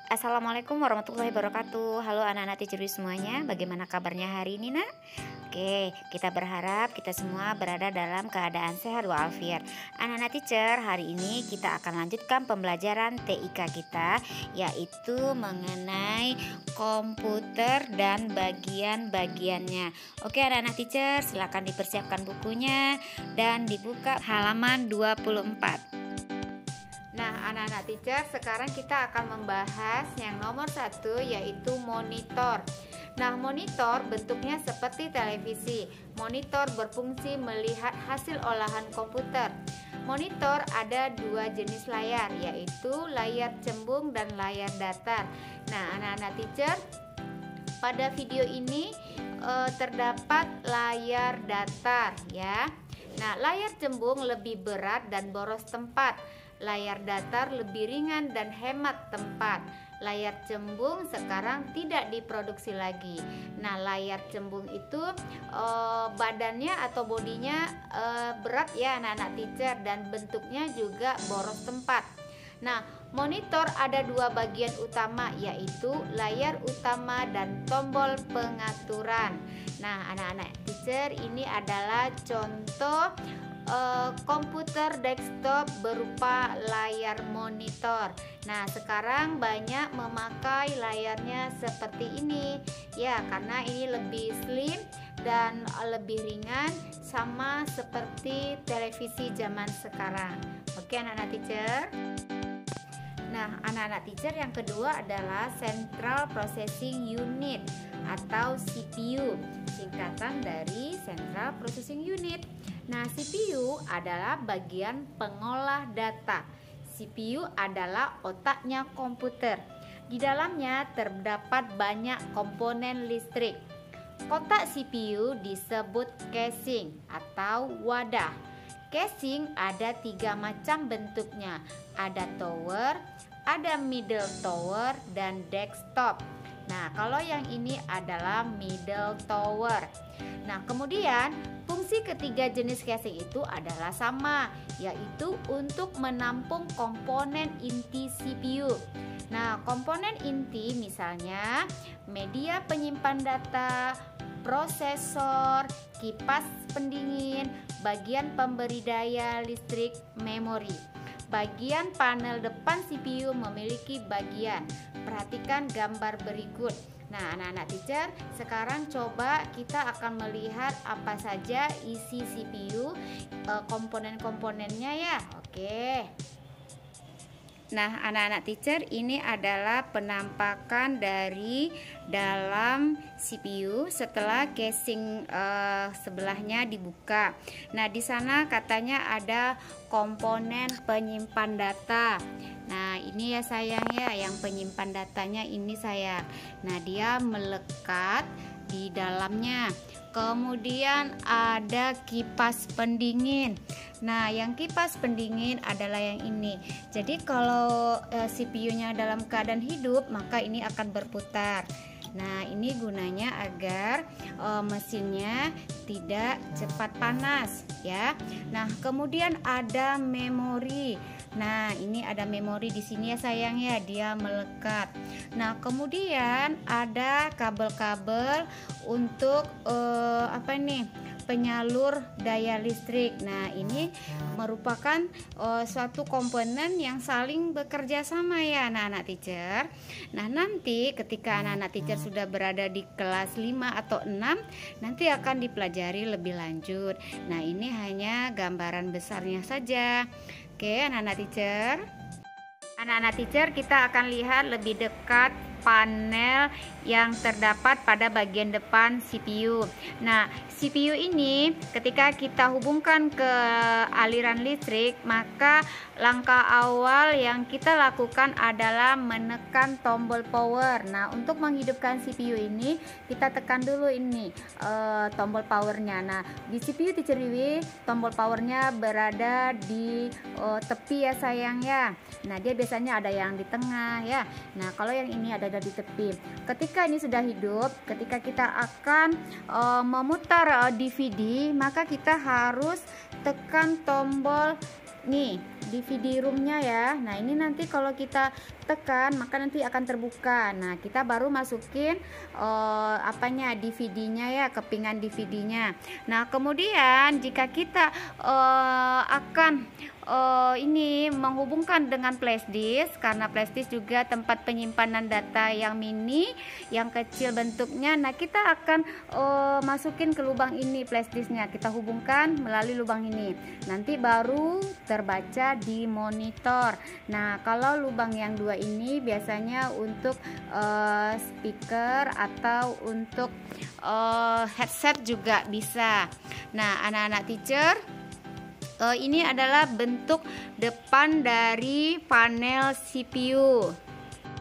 Assalamualaikum warahmatullahi wabarakatuh. Halo anak-anak teacher semuanya, bagaimana kabarnya hari ini nak? Oke, kita berharap kita semua berada dalam keadaan sehat walafiat. Anak-anak teacher, hari ini kita akan lanjutkan pembelajaran TIK kita, yaitu mengenai komputer dan bagian-bagiannya. Oke anak-anak teacher, silakan dipersiapkan bukunya dan dibuka halaman 24. Nah anak-anak teacher, sekarang kita akan membahas yang nomor 1, yaitu monitor. Nah monitor bentuknya seperti televisi. Monitor berfungsi melihat hasil olahan komputer. Monitor ada dua jenis layar, yaitu layar cembung dan layar datar. Nah anak-anak teacher, pada video ini terdapat layar datar ya. Nah layar cembung lebih berat dan boros tempat. Layar datar lebih ringan dan hemat tempat. Layar cembung sekarang tidak diproduksi lagi. Nah layar cembung itu badannya atau bodinya berat ya anak-anak teacher, dan bentuknya juga boros tempat. Nah monitor ada dua bagian utama, yaitu layar utama dan tombol pengaturan. Nah anak-anak teacher, ini adalah contoh komputer desktop berupa layar monitor. Nah sekarang banyak memakai layarnya seperti ini ya, karena ini lebih slim dan lebih ringan, sama seperti televisi zaman sekarang. Oke anak-anak teacher. Nah anak-anak teacher, yang kedua adalah Central Processing Unit atau CPU, singkatan dari Central Processing Unit. Nah CPU adalah bagian pengolah data. CPU adalah otaknya komputer. Di dalamnya terdapat banyak komponen listrik. Kotak CPU disebut casing atau wadah. Casing ada tiga macam bentuknya. Ada tower, ada middle tower, dan desktop. Nah kalau yang ini adalah middle tower. Nah kemudian fungsi ketiga jenis casing itu adalah sama, yaitu untuk menampung komponen inti CPU. Nah komponen inti misalnya media penyimpan data, prosesor, kipas pendingin, bagian pemberi daya listrik, memori. Bagian panel depan CPU memiliki bagian. Perhatikan gambar berikut. Nah anak-anak teacher, sekarang coba kita akan melihat apa saja isi CPU, komponen-komponennya ya. Oke. Nah anak-anak teacher, ini adalah penampakan dari dalam CPU setelah casing sebelahnya dibuka. Nah di sana katanya ada komponen penyimpan data. Nah ini ya sayang ya, yang penyimpan datanya ini sayang. Nah dia melekat di dalamnya. Kemudian ada kipas pendingin. Nah yang kipas pendingin adalah yang ini. Jadi kalau CPU-nya dalam keadaan hidup, maka ini akan berputar. Nah ini gunanya agar mesinnya tidak cepat panas ya. Nah kemudian ada memori. Nah ini ada memori di sini ya sayang ya, dia melekat. Nah kemudian ada kabel-kabel untuk penyalur daya listrik. Nah ini merupakan suatu komponen yang saling bekerja sama ya anak-anak teacher. Nah nanti ketika anak-anak teacher sudah berada di kelas 5 atau 6, nanti akan dipelajari lebih lanjut. Nah ini hanya gambaran besarnya saja. Oke anak-anak teacher. Anak-anak teacher, kita akan lihat lebih dekat panel yang terdapat pada bagian depan CPU. Nah, CPU ini ketika kita hubungkan ke aliran listrik, maka langkah awal yang kita lakukan adalah menekan tombol power. Nah, untuk menghidupkan CPU ini, kita tekan dulu ini tombol powernya. Nah, di CPU Teacher Wiwi, tombol powernya berada di tepi ya sayang ya. Nah, dia biasanya ada yang di tengah ya. Nah, kalau yang ini ada di tepi. Ketika ini sudah hidup, ketika kita akan memutar DVD, maka kita harus tekan tombol nih DVD roomnya ya. Nah ini nanti kalau kita tekan maka nanti akan terbuka. Nah kita baru masukin DVD-nya ya, kepingan DVD-nya. Nah kemudian jika kita akan ini menghubungkan dengan flash disk, karena flash disk juga tempat penyimpanan data yang mini, yang kecil bentuknya. Nah kita akan masukin ke lubang ini flash disknya, kita hubungkan melalui lubang ini, nanti baru terbaca di monitor. Nah kalau lubang yang dua ini biasanya untuk speaker atau untuk headset juga bisa. Nah anak-anak teacher, ini adalah bentuk depan dari panel CPU.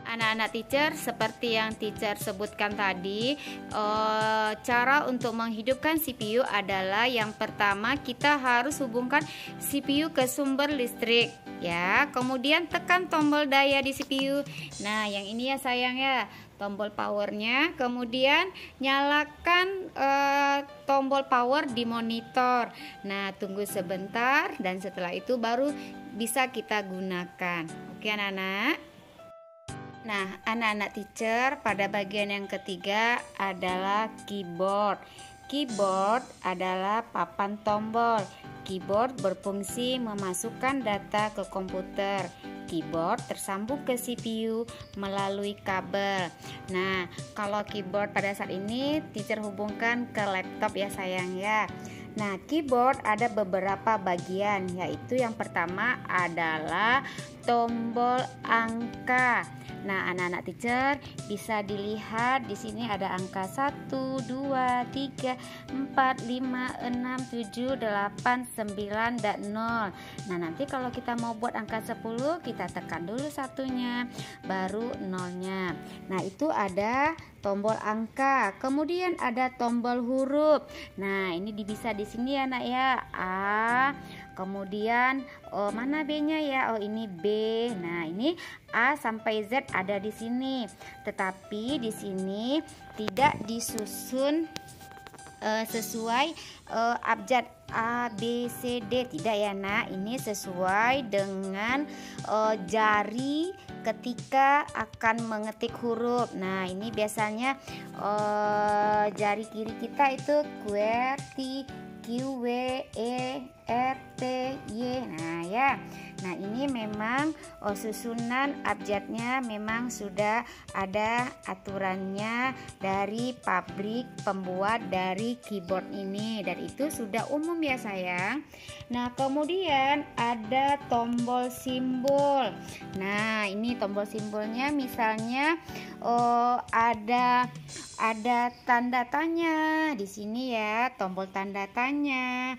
Anak-anak teacher, seperti yang teacher sebutkan tadi, cara untuk menghidupkan CPU adalah yang pertama kita harus hubungkan CPU ke sumber listrik ya, kemudian tekan tombol daya di CPU. Nah yang ini ya sayang ya, tombol powernya, kemudian nyalakan tombol power di monitor. Nah tunggu sebentar dan setelah itu baru bisa kita gunakan. Oke anak-anak. Nah anak-anak teacher, pada bagian yang ketiga adalah keyboard. Keyboard adalah papan tombol. Keyboard berfungsi memasukkan data ke komputer. Keyboard tersambung ke CPU melalui kabel. Nah, kalau keyboard pada saat ini teacher hubungkan ke laptop ya sayang ya. Nah, keyboard ada beberapa bagian, yaitu yang pertama adalah tombol angka. Nah, anak-anak teacher bisa dilihat di sini ada angka 1, 2, 3, 4, 5, 6, 7, 8, 9 dan 0. Nah, nanti kalau kita mau buat angka 10, kita tekan dulu satunya, baru nolnya. Nah, itu ada tombol angka. Kemudian ada tombol huruf. Nah, ini bisa di sini ya, Nak ya. A. Kemudian mana B-nya ya? Oh, ini B. Nah, ini A sampai Z ada di sini. Tetapi di sini tidak disusun sesuai abjad A, B, C, D, tidak ya Nak. Ini sesuai dengan jari ketika akan mengetik huruf. Nah ini biasanya jari kiri kita itu QWERTY, Q, W, E, R, T, Y. Nah ya, nah ini memang susunan abjadnya memang sudah ada aturannya dari pabrik pembuat dari keyboard ini, dan itu sudah umum ya sayang. Nah kemudian ada tombol simbol. Nah ini tombol simbolnya misalnya ada tanda tanya di sini ya, tombol tanda tanya.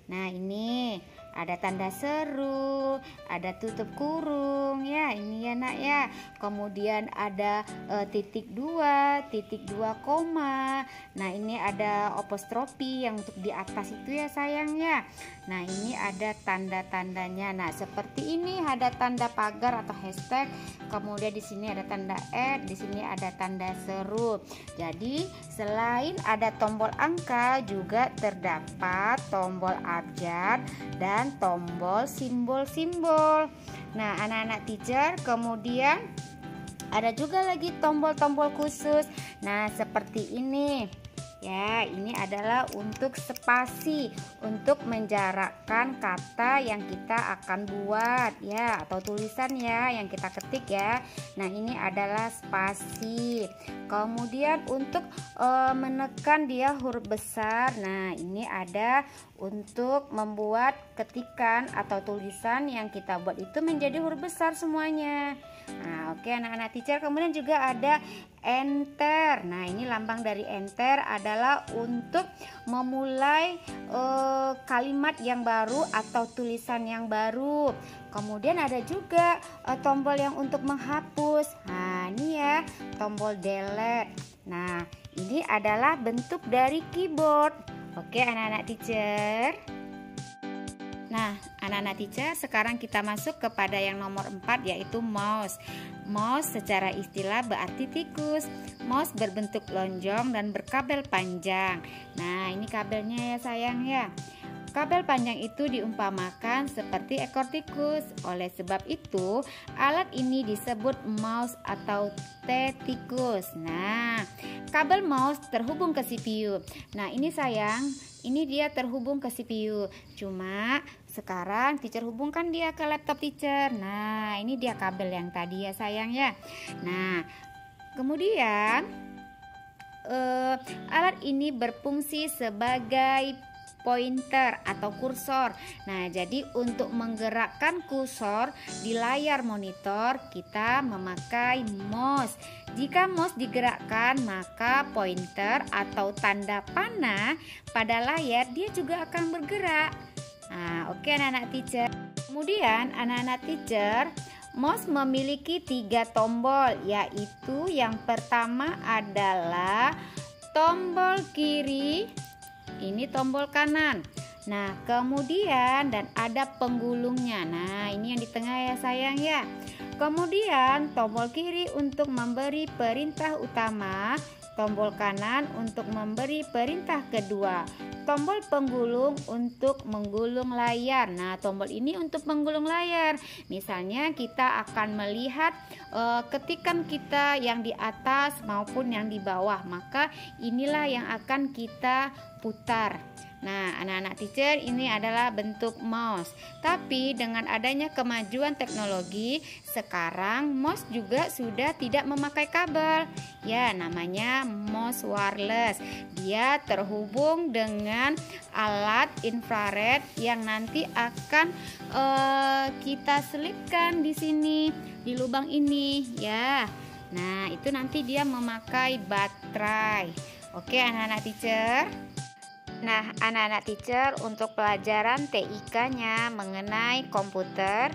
Nah ini ada tanda seru, ada tutup kurung ya, ini ya Nak ya. Kemudian ada titik 2, titik 2 koma. Nah ini ada apostrofi yang untuk di atas itu ya sayang ya. Nah ini ada tanda-tandanya. Nah seperti ini ada tanda pagar atau hashtag. Kemudian di sini ada tanda di sini ada tanda seru. Jadi selain ada tombol angka, juga terdapat tombol abjad dan tombol simbol-simbol. Nah anak-anak teacher, kemudian ada juga lagi tombol-tombol khusus. Nah seperti ini ya, ini adalah untuk spasi, untuk menjarakkan kata yang kita akan buat ya, atau tulisan ya yang kita ketik ya. Nah ini adalah spasi. Kemudian untuk menekan dia huruf besar, nah ini ada untuk membuat ketikan atau tulisan yang kita buat itu menjadi huruf besar semuanya. Nah oke anak-anak teacher, kemudian juga ada enter. Nah ini lambang dari enter adalah untuk memulai kalimat yang baru atau tulisan yang baru. Kemudian ada juga tombol yang untuk menghapus. Nah ini ya, tombol delete. Nah ini adalah bentuk dari keyboard. Oke anak-anak teacher. Nah anak-anak teacher, sekarang kita masuk kepada yang nomor 4, yaitu mouse. Mouse secara istilah berarti tikus. Mouse berbentuk lonjong dan berkabel panjang. Nah ini kabelnya ya sayang ya. Kabel panjang itu diumpamakan seperti ekor tikus. Oleh sebab itu, alat ini disebut mouse atau T-tikus. Nah, kabel mouse terhubung ke CPU. Nah, ini sayang, ini dia terhubung ke CPU. Cuma sekarang teacher hubungkan dia ke laptop teacher. Nah, ini dia kabel yang tadi ya sayang ya. Nah, kemudian alat ini berfungsi sebagai pointer atau kursor. Nah, jadi untuk menggerakkan kursor di layar monitor kita memakai mouse. Jika mouse digerakkan, maka pointer atau tanda panah pada layar dia juga akan bergerak. Nah, oke anak-anak teacher. Kemudian anak-anak teacher, mouse memiliki 3 tombol, yaitu yang pertama adalah tombol kiri, ini tombol kanan. Nah, kemudian dan ada penggulungnya. Nah, ini yang di tengah ya sayang ya. Kemudian tombol kiri untuk memberi perintah utama, tombol kanan untuk memberi perintah kedua. Tombol penggulung untuk menggulung layar. Nah, tombol ini untuk menggulung layar. Misalnya kita akan melihat ketikan kita yang di atas maupun yang di bawah, maka inilah yang akan kita putar. Nah, anak-anak teacher, ini adalah bentuk mouse. Tapi dengan adanya kemajuan teknologi, sekarang mouse juga sudah tidak memakai kabel. Ya, namanya mouse wireless. Dia terhubung dengan alat infrared yang nanti akan kita selipkan di sini, di lubang ini, ya. Nah, itu nanti dia memakai baterai. Oke, anak-anak teacher. Nah, anak-anak teacher, untuk pelajaran TIK-nya mengenai komputer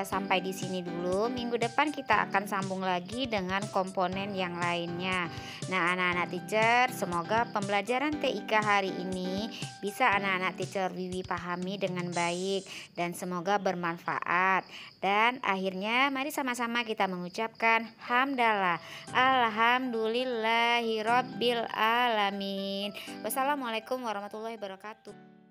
sampai di sini dulu. Minggu depan kita akan sambung lagi dengan komponen yang lainnya. Nah, anak-anak teacher, semoga pembelajaran TIK hari ini bisa anak-anak teacher Wiwi pahami dengan baik dan semoga bermanfaat. Dan akhirnya mari sama-sama kita mengucapkan hamdalah, alhamdulillahirabbil alamin. Wassalamualaikum warahmatullahi wabarakatuh.